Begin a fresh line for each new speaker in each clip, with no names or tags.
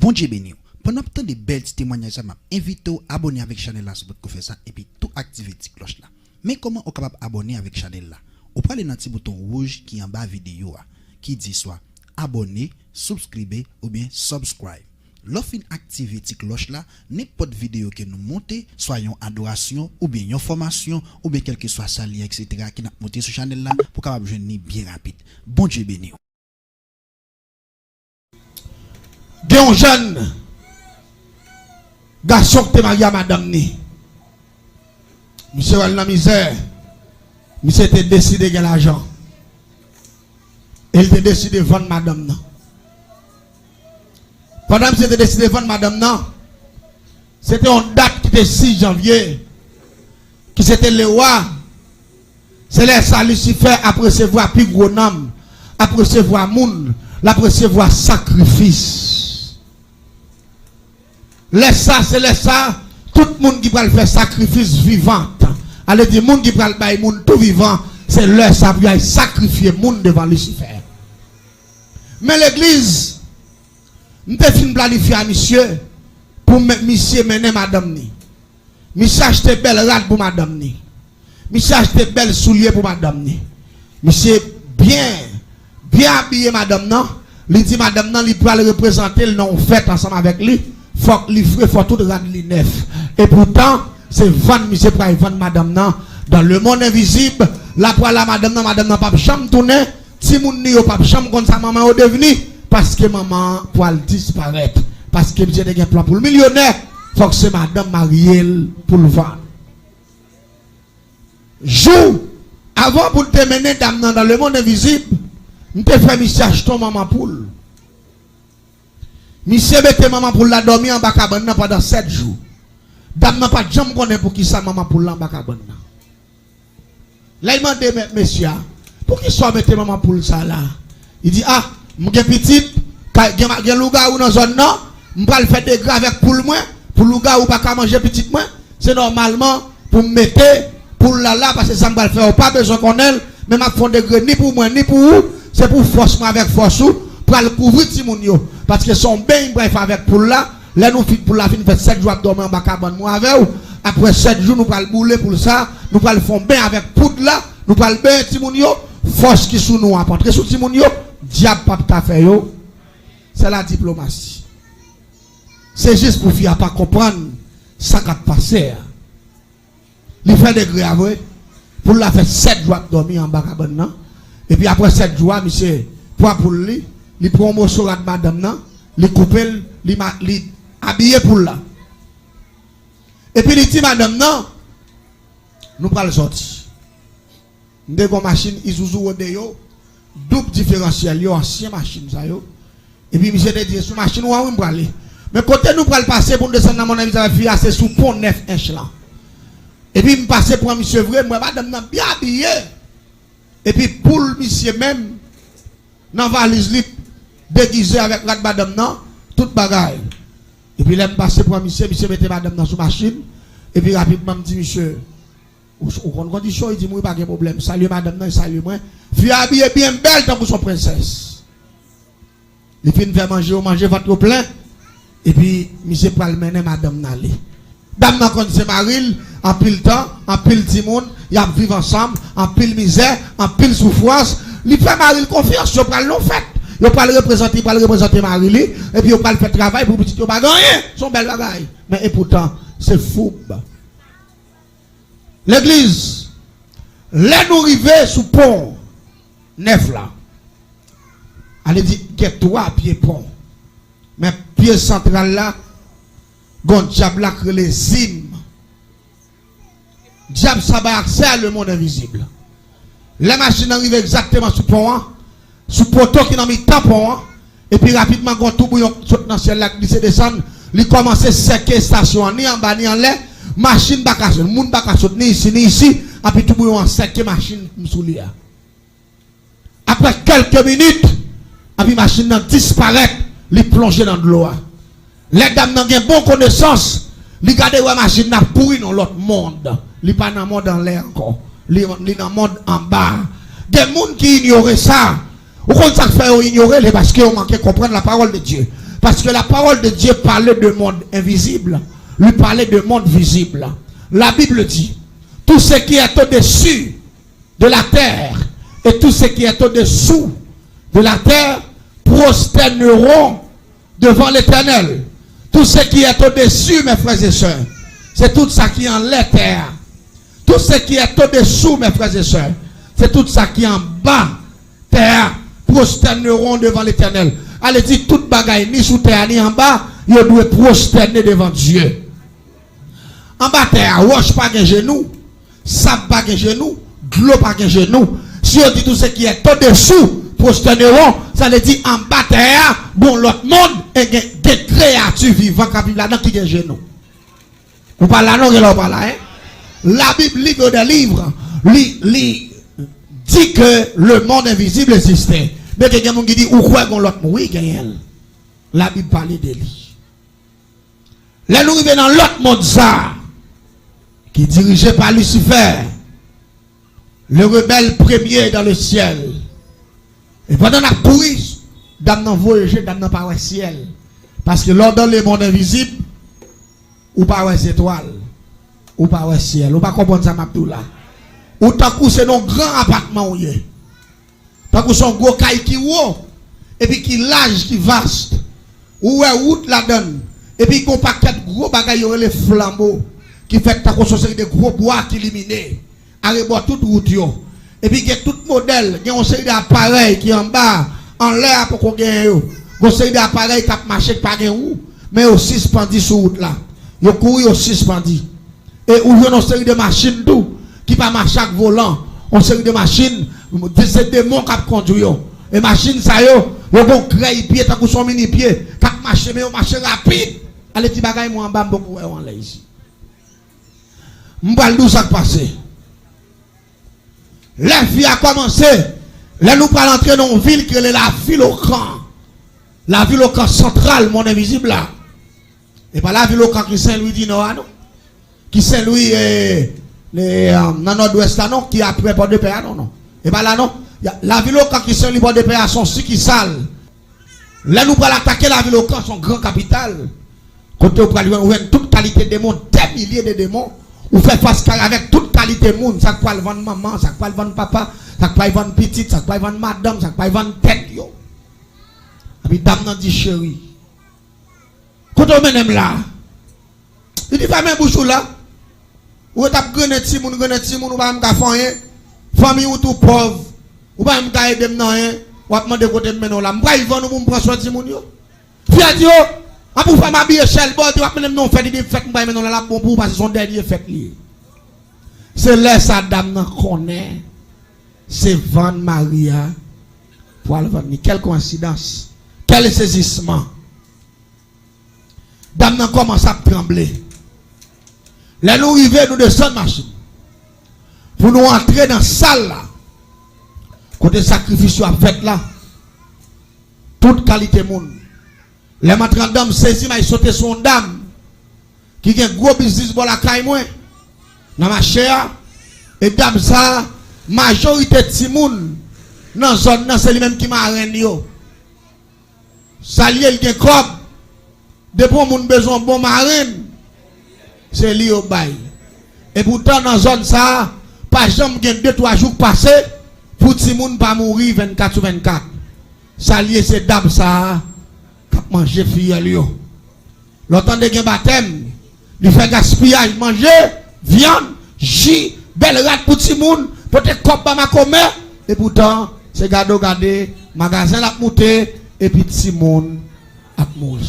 Bon Dieu béni. Pendant tant de belles témoignages, m'a invité à abonner avec Chanel là, pour faire ça et puis tout activer la cloche là. Mais comment on est capable d'abonner avec Chanel là? On peut aller dans le petit bouton rouge qui est en bas vidéo qui dit soit abonner, subscriber ou bien subscribe. Lorsqu'on active la cloche là, n'importe vidéo que nous montons, soit une adoration ou bien une formation ou bien quel que soit ça lien etc. qui n'a monté sur Chanel là pour capable joindre bien rapide. Bon Dieu béni.
Un jeune garçon qui est marié à madame ni. Monsieur va dans la misère. Monsieur était décidé de gagner l'argent. Il était décidé de vendre madame non. Pendant que c'était décidé de vendre madame non, c'était une date qui était 6 janvier. Qui c'était le roi. C'est là ça Lucifer après recevoir plus gros nom, après recevoir moun, après recevoir sacrifice. Laisse ça, c'est laisse ça. Tout le monde qui va le faire sacrifice vivant. Allez dire, monde qui va le faire monde tout vivant, c'est leur ça pour sacrifier monde devant Lucifer. Mais l'église, nous avons planifié à monsieur pour monsieur mener madame ni. Monsieur acheter belle rade pour madame ni. Monsieur acheter belle soulier pour madame ni. Monsieur bien habillé madame non. Il dit madame non, il peut le représenter le nom fait ensemble avec lui. Faut livrer, faut tout rendre les neuf. Et pourtant, c'est vendre, monsieur, pour vendre madame nan. Dans le monde invisible, la pour la madame nan, pas jamais tourner. Si moun ni yo pas jamais comme ça, maman au devenu. Parce que maman, pour elle disparaître. Parce que monsieur a un plan pour le millionnaire. Faut que c'est madame mariée pour le vendre. Jour, avant pour te mener dame nan dans le monde invisible, nous te fait monsieur acheter maman poule. Monsieur mette maman pour la dormir en bas cabane pendant 7 jours. Dame n'a pas de jambe connaît pour qui ça maman pour la en bas cabane. Là il m'a dit monsieur pour qui soit mette maman pour ça là. Il dit ah, mon petite, gen louga ou dans zone non, m'pa le faire des gras avec pour moi, pour louga ou pas qu'à manger petite moi, c'est normalement pour me mettre pour là parce que ça m'pa le faire pas besoin qu'on elle, mais m'a fond de gras ni pour moi ni pour vous, c'est pour force moi avec force ou pour le couvrir ti moun yo. Parce que son bain bref avec pour là, là nous fit pour la fin fait 7 jours dormir en bas cabane moi avec ou après 7 jours nous pas le bouler pour ça, nous pas le fond bain avec poudre là, nous pas le bain ti moun yo, force qui sous nous apporter sous ti moun yo, diable pas ta fait yo. C'est la diplomatie. C'est juste pour faire pas comprendre ça qui a passé. Il fait des grèves pour la faire 7 jours dormir en bas cabane non. Et puis après 7 jours monsieur pour lui li prend morceau de madame nan, li coupe, li habillé pour là. Et puis li dit madame nan, nous pas le sortir. Nous avons une machine Isuzu Rodeo, double différentiel, yo ancien machine ça yo. Et puis monsieur dit sur machine ou on va aller. Mais côté nous pas le passer pour descendre dans mon avis ça va c'est sous pont 9 inch là. Et puis me passer pour monsieur vrai, moi madame nan bien habillé. Et puis pour monsieur même dans valise li déguisé avec la madame non toute bagaille et puis l'aime passer pour monsieur mettait madame dans sous machine et puis rapidement me dit monsieur ou condition il dit moi pas de problème salut madame non salut moi fille habillée bien belle tant pour son princesse il fin faire manger votre plein et puis monsieur pas le mener madame n'aller dame nan quand c'est maril en pile temps en pile petit monde y a vivre ensemble en pile misère en pile souffrance il fait maril confiance sur pas le fait. Yo pas le représenter Marie et puis yo pas le faire travail pour petit yo pas gagner son bel bagaille mais et pourtant c'est fou. L'église là nous arriver sous pont neuf là. Elle dit que 3 pieds pont. Mais pied central là gon diable là que les zim. Diable ça va accès à le monde invisible. La machine arrive exactement sous pont. Sous poteau qui n'a mis tampon, et puis rapidement, quand tout bouillon saute dans le ciel, là, glisse descend, il commence à séquer station, ni en bas, ni en l'air, machine bakasse, moun bakasse, ni ici, et puis tout bouillon séquer machine sous lui. Après quelques minutes, et puis machine disparaît, il plonge dans l'eau. Les dames n'ont pas bonne connaissance, ils regardent la machine n'a pourri dans l'autre monde. Il pas dans le monde en l'air encore, il dans le monde en bas. Des gens qui ignorent ça. Ou quand ça fait ignorer les parce qu'on manque de comprendre la parole de Dieu. Parce que la parole de Dieu parlait de monde invisible, lui parlait de monde visible. La Bible dit, tout ce qui est au-dessus de la terre et tout ce qui est au-dessous de la terre prosterneront devant l'Éternel. Tout ce qui est au-dessus, mes frères et sœurs, c'est tout ça qui est en la terre. Tout ce qui est au-dessous, mes frères et sœurs, c'est tout ça qui est en bas, terre, prosterneront devant l'Éternel. Allez dire, toute bagaille, ni sous terre, ni en bas, il doit prosterner devant Dieu. En bas terre, roche pas de genou, sable pas de genou, de l'eau pas de genou. Si on dit tout ce qui est au-dessous, prosterneront, ça veut dire en bas terre, bon, l'autre monde, et des créatures vivantes qui vivent là-dedans qui ont des genoux. Vous parlez là, non, vous parlez là, hein? La Bible, livre des livres, dit que le monde invisible existait. Mais il y a des gens qui disent, où croit qu'on l'autre? Oui, la Bible parle de lui. Là, nous arrivons dans l'autre monde, ça, qui est dirigé par Lucifer, le rebelle premier dans le ciel. Et pendant la pourrie, dame n'a voyagé, dame n'a pas au ciel. Parce que lors dans le monde invisible, ou pas aux étoiles, ou pas au ciel, ou pas comprendre ça, Mabdoula. Ou tant que c'est un grand appartement, tant que c'est un gros caille qui haut, et puis qui large, qui vaste, ou est route la donne, et puis qu'on paquet gros bagaille, les flambeaux, qui fait ta construction de gros bois qui éliminés, à rebord toute route, et puis il y a tout modèle, il y a une série d'appareils qui en bas, en l'air pour qu'on gagne, une série d'appareils qui marché par où, mais aussi suspendu sur route là. Ils courent aussi suspendu. Et où il y a une série de machines tout, qui pas marcher avec volant, une série de machines, c'est des démons qui conduisent. Et machines ça yo, ils vont créer pied, tant que son mini pied, qui marche, mais ils marchent rapide. Allez, petit bagaille, moi en bas, beaucoup, on l'a ici. M'bal d'où ça passé. La vie a commencé. Là, nous pas entrer dans une ville qui est la ville au camp. La ville au camp central, mon invisible là. Et pas la ville au camp qui Saint-Louis dit non, non. Qui Saint-Louis dans nord-ouest là, non. Qui après Port de Paix, non, non. Et pas là, non. La ville au camp qui Saint-Louis Port de Paix sont si qui sale. Là, nous pas attaquer la ville au camp, son grand capital. Côté où nous toute qualité de démons, des milliers de démons. Ou fait face avec toute qualité de monde, ça peut vendre maman, ça peut vendre papa, ça peut vendre petite, ça peut vendre madame, ça peut vendre tête yo. Et puis dame nan dit chérie. Quand on mène là, il dit pas même bouchou là. Ou t'as gagné ti moun, ou pas me faire rien. Famille ou tout pauvre, ou pas me faire aider nan rien. Ou pas demander côté menon là, m'pa y vendre pour me prendre soin ti moun yo. Fiat yo. A pour faire ma bille chel bon tu vas même non fait des fête m'pa menon là bon pour passer son dernier fête li. C'est là sa dame nan connaît. C'est vendre Maria pour aller vendre. Quelle coïncidence. Quel saisissement. Dame nan commence à trembler. Là nous arrivons, nous descendons machine. Pour nous entrer dans la salle là. Côté sacrifice à fait là. Toute qualité monde. Les matrons d'âme saisi mais sauter son dame. Qui a un gros business pour la caille moi. Dans ma chère. Et dame ça, majorité de Timoun. Dans zone nan c'est lui même qui m'a rendu yo. Ça lié il gen comme. Depuis moun besoin bon marine. C'est li au bail. Et pourtant dans zone ça, pas jamais gen 2-3 jours passés pour Timoun pas mourir 24 sur 24. Ça lié c'est dame ça qui manger fille yo. L'autant de gen baptême, il fait gaspillage manger viande, jus, belle rat pour Timoun, peut-être cop ba ma commerce et pourtant c'est gado gade magasin la monter et puis Timoun a mourir.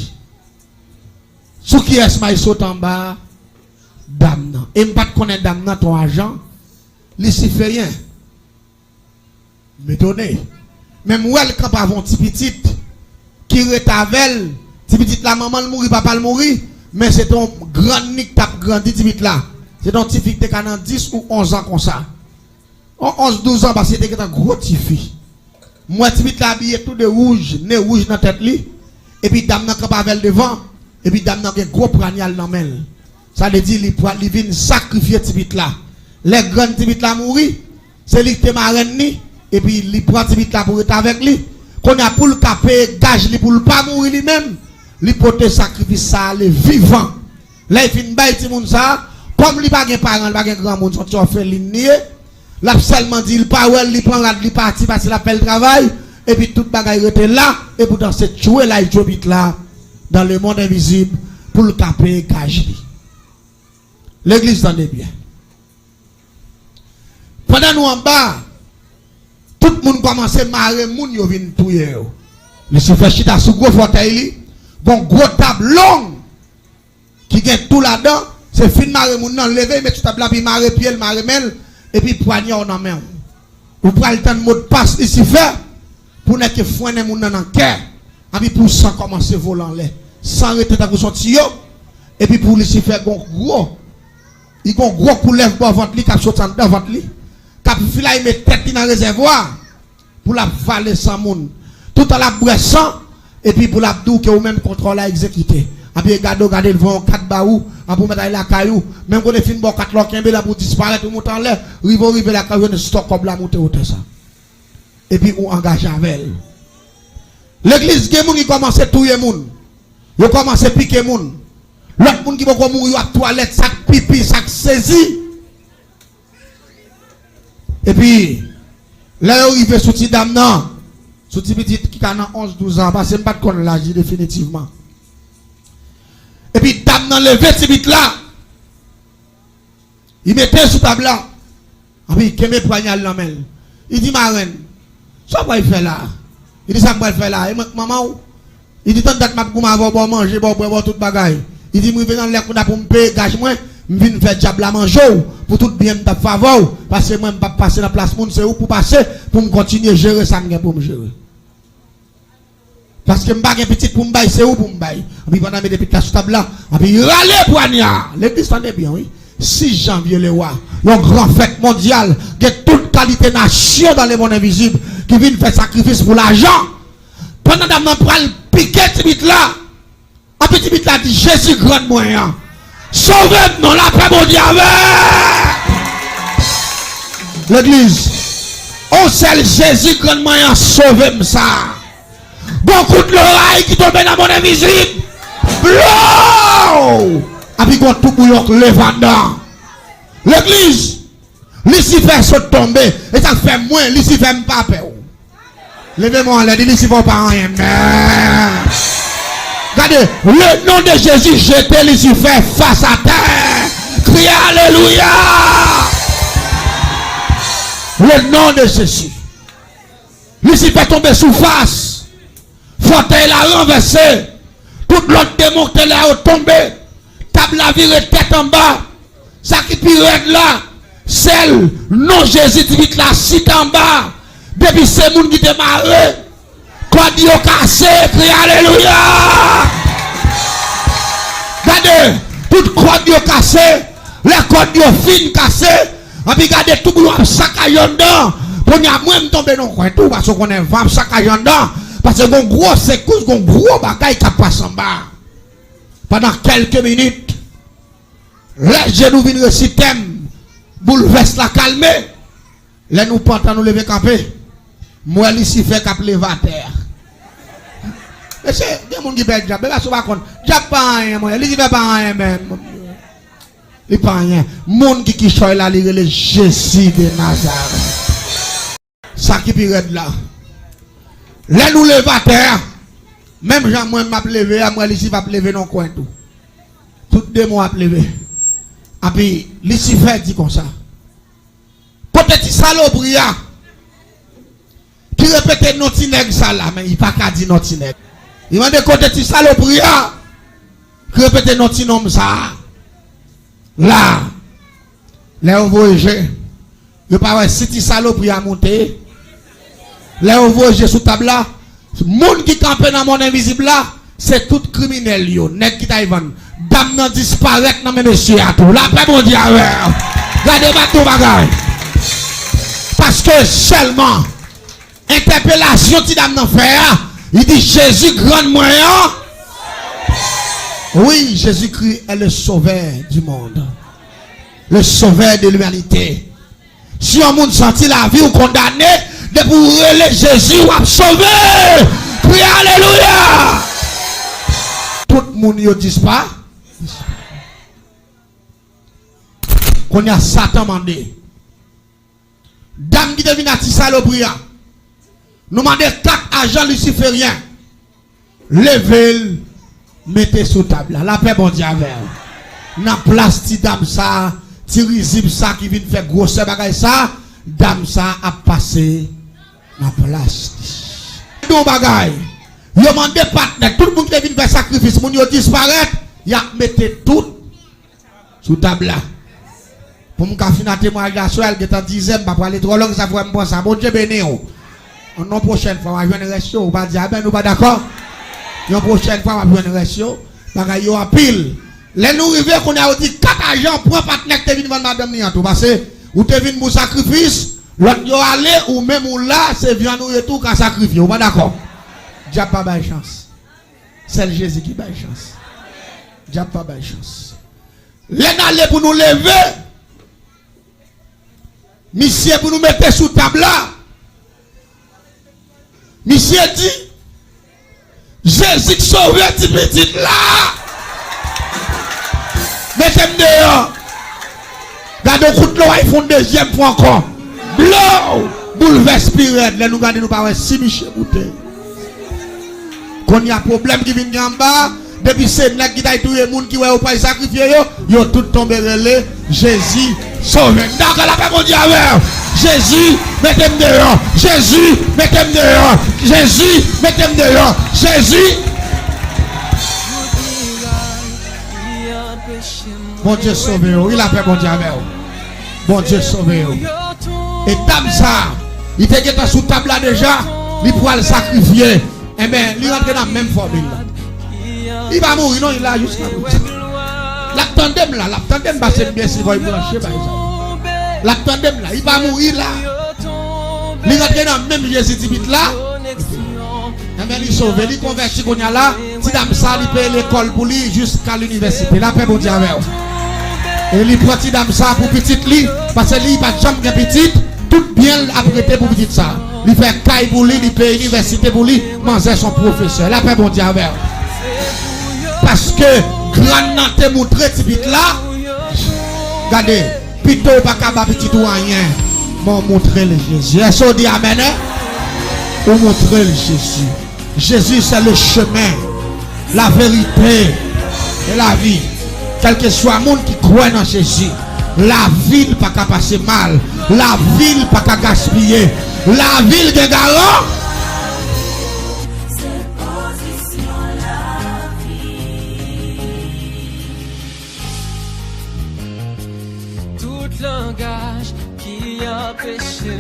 Sous qui est-ce ma saute en bas dame nan. Et m'pas connaître dame nan ton agent, luciférien. M'étonné. Même ou elle quand avon petit petite qui retavel, petit petite la maman le mourir, papa le mourir, mais c'est ton grand nick tap grandi petit petite là. C'est ton petit fille qui a 10 ou 11 ans comme ça. 11-12 ans parce que c'était un gros petit fille. Moi petit petite là habillé tout de rouge, nez rouge dans tête li, et puis dame nan quand avec devant, et puis dame nan un gros pranial dans main. Ça veut dire il vient sacrifier petit petite là. Les grands petit petite là mourir, c'est lui qui te marraine ni. Et puis il prend petit là pour être avec lui. Qu'on a pour le caper gage lui pour le pas mourir lui-même. l'hypothèse sacrifice ça, le vivant. Là, il finit bail tout monde ça, comme il pas de parents, il pas de grand monde, sont fait ligne. L'a seulement dit, il pas il prend la parti parce qu'il a fait le travail, et puis toute bagaille était là, et pourtant c'est tuer là, il habite là, dans le monde invisible, pour le taper, cacher. L'église s'en est bien. Pendant nous en bas, tout le monde commence à marrer, moun yo vin touyer. Le se fait chita sous gros fauteuil, bon gros table long, qui gagne tout là-dedans, c'est fin marrer moun nan lever, mais tout table là, puis marrer pied, marrer mel, et puis poignard dans main. Ou prenez le temps de mot de passe ici fait, pour ne que fouiner moun nan en cœur, et puis pour sans commencer volant l'air, sans arrêter ta sortir yo, et puis pour ici faire gros, il y a un gros coulève pour ventre li, qui sorti dans ventre li. Cap fila il met tête dans réservoir pour la valer sans monde tout à la boisson et puis pour la dou que ou même contrôle à exécuter et puis regarder le vent 4 baou pour mettre la caillou même quand on fin bon 4 loquin là pour disparaître ou monter en l'air rive la caillou de stock comme la monter autour ça et puis on engage avec l'église qui moun qui commence à touyer moun yo commence à piquer moun l'autre moun qui va mourir à toilette sac pipi sac saisi. Et puis, là, il arrive sous petit dame, non. Sous petit petit qui a 11-12 ans, parce que je ne sais pas de l'âge définitivement. Et puis, dame, non, le petit vite là. Il mettait sous table là. Et puis, il met poignal dans la main. Il dit, ma reine, ça va il faire là. Il dit, ça va il faire là. Et maman, il dit, tant que je vais pour manger, pour tout bagaille. Il dit, je vais dans l'air pour me payer, gage-moi. Je viens faire diable à manger pour tout bien me faveur parce que moi je ne pas passer dans la place monde c'est où pour passer pour me continuer à gérer ça pour me gérer parce que je ne pas petit pour me bailler c'est où pour me bailler et puis pendant mes depuis la table là et puis râler poignard l'église s'en est bien oui 6 janvier le roi une grande fête mondiale de toute qualité nation dans le monde invisible qui vient faire sacrifice pour l'argent pendant que je prends le piquet petit bit là un petit bit là dit Jésus grand moyen sauvez-nous dans la paix mondiale. L'église, on seul Jésus grand moyen sauver ça. Beaucoup de l'oreille qui tombe dans mon invisible. Blow! Avec tout bouillon levant. L'église, Lucifer saute tomber et ça fait moins Lucifer pas peur. Levez-moi là, Lucifer pas rien. Regardez, le nom de Jésus jeté Lucifer face à terre. Criez Alléluia. Le nom de Jésus. Lucifer tombé sous face. Fauteuil l'a renversé. Tout l'autre démon qui l'a tombé. Table la virée tête en bas. Ça qui pirate là. Celle, non Jésus dit la cite en bas. Depuis ces gens qui démarrent. Quand Dieu cassé, criez Alléluia. Regardez, tout quoi Dieu cassé, les codes Dieu fin cassé, et puis regardez tout le monde saccagé dedans. Pour n'y a moins tomber dans le coin tout, parce qu'on est vraiment saccagé dedans. Parce que mon gros secousse, mon gros bagaille qui passe en bas. Pendant quelques minutes, les genoux viennent réciter, bouleverse la calmer. Les nous portons nous lever camper. Moi, ici, fait qu'à lever à terre. Mais c'est des gens qui perdent diable. Mais là, contre. Diable pas rien, moi. Il ne fait pas rien même. Il ne fait pas rien. Monde qui choisit là, il est Jésus de Nazareth. Ça qui peut être là. Là, nous levons à terre. Même Jean, moi, m'a levé. Moi, ici, va lever dans le coin tout. Tout deux mois à lever. Et puis, Lucifer dit comme ça. Peut-être saloperie. Qui répète notre nègre ça là, mais il pas qu'à dire notre nègre. Il m'a dit côté ti saloperie, qui répète notre nom ça. Là, les voyager, il pas voir si ti saloperie a monté. Les voyager sous table là, monde qui campe dans mon invisible là, c'est tout criminel yo, nèg qui taïvan. Dame nan disparaître dans mes messieurs à tout. La paix mondiale. Regardez pas tout bagage. Parce que seulement interpellation ti dame nan faire, il dit Jésus grand moyen. Oui, Jésus-Christ est le sauveur du monde. Le sauveur de l'humanité. Si un monde senti la vie ou condamné, de pour relais Jésus ou sauver. Priez Alléluia. tout le monde yo disparaît. Qu'on y a Satan mandé. Dame qui devine à Tissalopria. Nous demandons 4 agents lucifériens. Levez, mettez sous table. La paix bon Dieu avec. Dans place ti dame ça, ti risible ça qui vient faire grosse bagay ça, dame ça a passé dans place. Don bagay. Yo mandé partenaire, tout le monde qui vient faire sacrifice, moun yo disparaître, y a mettez tout sous table là. Pour me faire un témoignage de soirée, qui est en 10e, pas aller trop long, ça va me penser. Bon Dieu béni. La prochaine fois, on va venir rester. On va dire, ben nous pas d'accord. La prochaine fois, on va venir rester. Parce qu'il y a pile. Les nous arrivons qu'on a dit 4 agents pour un partenaire qui est venu vendre madame Niantou. Parce que ou te venu pour sacrifice, l'autre yo allé ou même ou là, c'est viande ou tout qu'à sacrifier. On va d'accord. Dieu pas de chance. C'est le Jésus qui a chance. Dieu pas de chance. Les allés pour nous lever. Monsieur pour nous mettre sous table là. Monsieur dit Jésus qui sauve petit petit là. Mettez-moi dehors. Gardez coup de l'eau, ils font deuxième fois encore. Blow. Bouleverse spirit. Là nous gardons nous pas 6 Michel bouteille. Quand il y a problème qui vient en bas. Depuis c'est nèg qui t'a tué moun qui ouais ou pas sacrifier yo tout tombé relé Jésus sauve. D'accord la paix mon Dieu avec. Jésus mettez-moi dehors. Jésus mettez-moi dehors. Jésus mettez-moi dehors. Jésus. Bon Dieu sauve. Il a fait bon Dieu avec. Bon Dieu sauve. Et dame ça, il était sous table là déjà, il pourra le sacrifier. Eh bien, il rentre dans la même formule. Il va mourir, non, il a jusqu'à la tandem là, la tandem va se bien si vous brancher par exemple. La tandem là, il va mourir là. Il rentre dans le même Jésus là. Eh bien, il sauve, il convertit qu'on y a là. Si dame ça, il paye l'école pour lui jusqu'à l'université. La paix, bon Dieu avec. Et il prend si dame ça pour petite lit, parce que lui, il va jamais bien petite, tout bien apprêté pour petite ça. Il fait caille pour lui, il paye l'université pour lui, manger son professeur. La paix, bon Dieu avec. Parce que grand nante montré petit là. Regardez, plutôt pas capable petit ou rien. M'ont montré le Jésus. Est-ce qu'on dit amen? Ou montrer le Jésus. Jésus c'est le chemin, la vérité et la vie. Quel que soit le monde qui croit dans Jésus, la ville pas qu'à passer mal, la ville pas qu'à gaspiller, la ville de garant.
Langage qui a péché